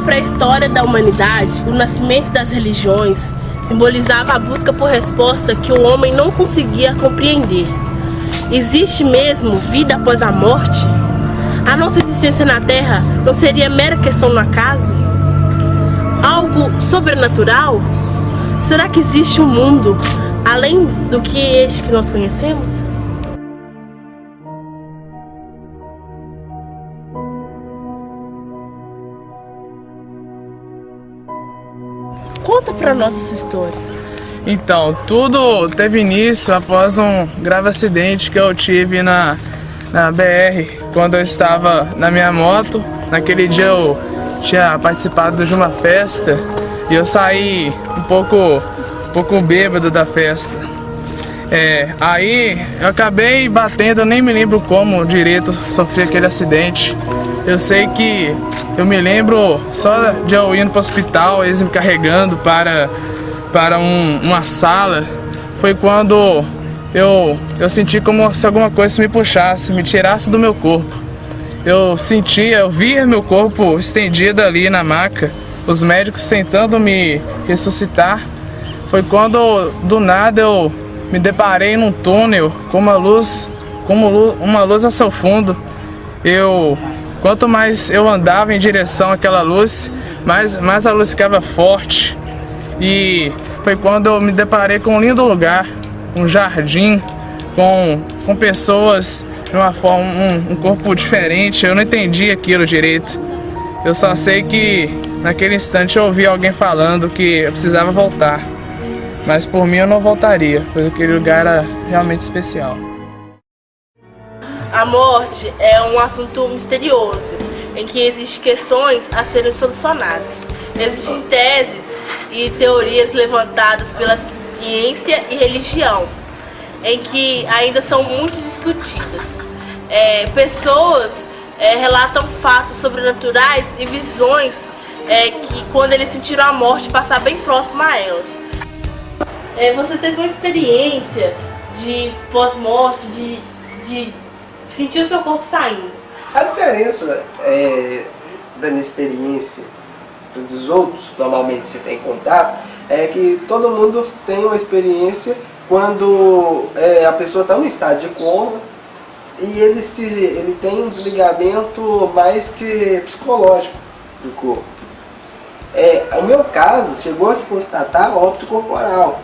pré-história da humanidade, o nascimento das religiões simbolizava a busca por resposta que o homem não conseguia compreender. Existe mesmo vida após a morte? A nossa existência na Terra não seria mera questão do acaso? Algo sobrenatural? Será que existe um mundo além do que este que nós conhecemos? Conta pra nós a sua história. Então, tudo teve início após um grave acidente que eu tive na BR, quando eu estava na minha moto. Naquele dia eu tinha participado de uma festa e eu saí um pouco bêbado da festa. Aí eu acabei batendo, eu nem me lembro como direito sofri aquele acidente. Eu sei que eu me lembro só de eu indo para o hospital, eles me carregando para uma sala. Foi quando eu senti como se alguma coisa me puxasse, me tirasse do meu corpo. Eu via meu corpo estendido ali na maca, os médicos tentando me ressuscitar. Foi quando do nada eu me deparei num túnel com uma luz a seu fundo. Quanto mais eu andava em direção àquela luz, mais a luz ficava forte. E foi quando eu me deparei com um lindo lugar, um jardim, com pessoas de uma forma, um corpo diferente. Eu não entendi aquilo direito. Eu só sei que naquele instante eu ouvi alguém falando que eu precisava voltar. Mas por mim eu não voltaria, pois aquele lugar era realmente especial. A morte é um assunto misterioso, em que existem questões a serem solucionadas. Existem teses e teorias levantadas pela ciência e religião, em que ainda são muito discutidas. Pessoas relatam fatos sobrenaturais e visões que, quando eles sentiram a morte, passar bem próximo a elas. Você teve uma experiência de pós-morte, de sentir o seu corpo saindo? A diferença da minha experiência dos outros, normalmente você tem contato, é que todo mundo tem uma experiência quando a pessoa está em um estado de coma e ele tem um desligamento mais que psicológico do corpo. O meu caso, chegou a se constatar óbito corporal.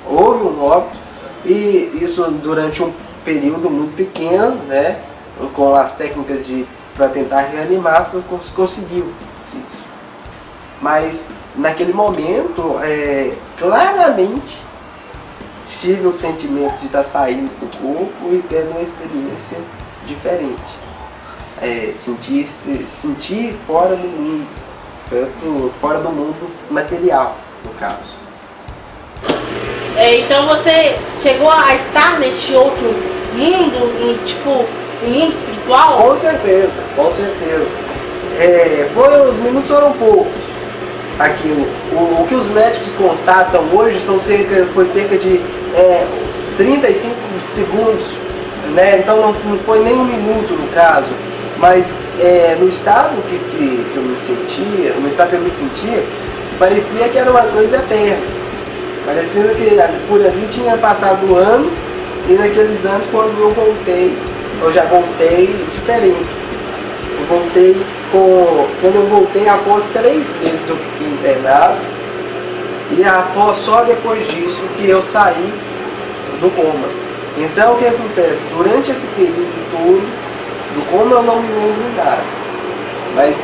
Houve um óbito, e isso durante um período muito pequeno, né? Com as técnicas para tentar reanimar, conseguiu isso. Mas naquele momento, claramente tive o sentimento de estar saindo do corpo e tendo uma experiência diferente. Sentir fora do mundo, fora do mundo material, no caso. Então você chegou a estar neste outro mundo, tipo um mundo espiritual? Com certeza, com certeza. Os minutos foram poucos. Aquilo. O que os médicos constatam hoje foi cerca de 35 segundos, né? Então não foi nem um minuto no caso. Mas no estado que eu me sentia, parecia que era uma coisa eterna. Parecia que por ali tinha passado anos, e naqueles anos quando eu já voltei diferente. Quando eu voltei após 3 meses eu fiquei internado, e só depois disso que eu saí do coma. Então o que acontece? Durante esse período todo do coma eu não me lembro nada. Mas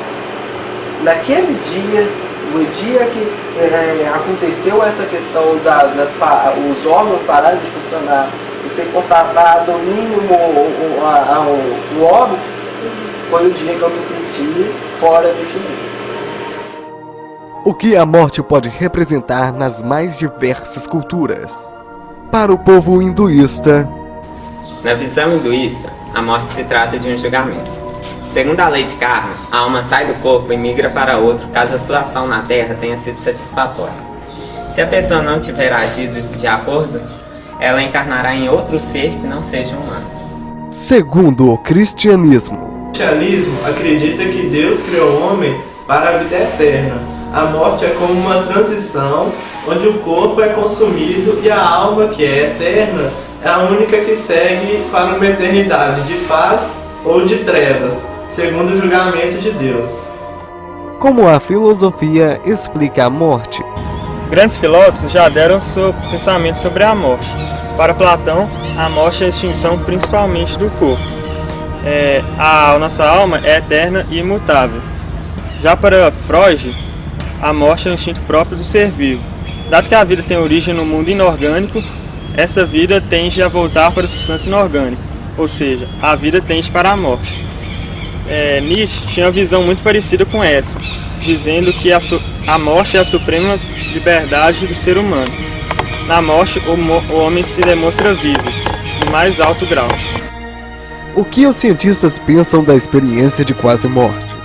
naquele dia, no dia que aconteceu essa questão os órgãos pararem de funcionar e ser constatado o mínimo o óbito, foi o dia que eu me senti fora desse mundo. O que a morte pode representar nas mais diversas culturas? Para o povo hinduísta, na visão hinduísta, a morte se trata de um julgamento. Segundo a lei de karma, a alma sai do corpo e migra para outro caso a sua ação na Terra tenha sido satisfatória. Se a pessoa não tiver agido de acordo, ela encarnará em outro ser que não seja humano. Segundo o cristianismo, O cristianismo acredita que Deus criou o homem para a vida eterna. A morte é como uma transição, onde o corpo é consumido e a alma, que é eterna, é a única que segue para uma eternidade de paz ou de trevas, segundo o julgamento de Deus. Como a filosofia explica a morte? Grandes filósofos já deram seu pensamento sobre a morte. Para Platão, a morte é a extinção principalmente do corpo. A nossa alma é eterna e imutável. Já para Freud, a morte é um instinto próprio do ser vivo. Dado que a vida tem origem no mundo inorgânico, essa vida tende a voltar para a substância inorgânica, ou seja, a vida tende para a morte. Nietzsche tinha uma visão muito parecida com essa, dizendo que a morte é a suprema liberdade do ser humano. Na morte, o homem se demonstra vivo, no mais alto grau. O que os cientistas pensam da experiência de quase morte?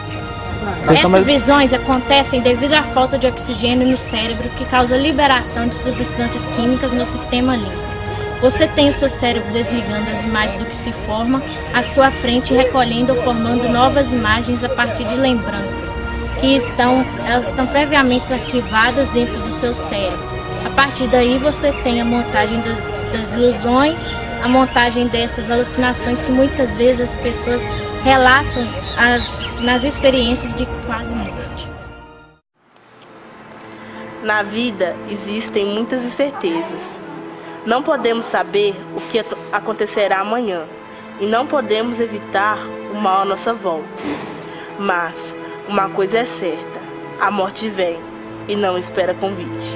Essas visões acontecem devido à falta de oxigênio no cérebro, que causa liberação de substâncias químicas no sistema límbico. Você tem o seu cérebro desligando as imagens do que se forma à sua frente e recolhendo ou formando novas imagens a partir de lembranças, elas estão previamente arquivadas dentro do seu cérebro. A partir daí você tem a montagem das ilusões, a montagem dessas alucinações que muitas vezes as pessoas relatam nas experiências de quase morte. Na vida existem muitas incertezas. Não podemos saber o que acontecerá amanhã e não podemos evitar o mal à nossa volta. Mas uma coisa é certa, a morte vem e não espera convite.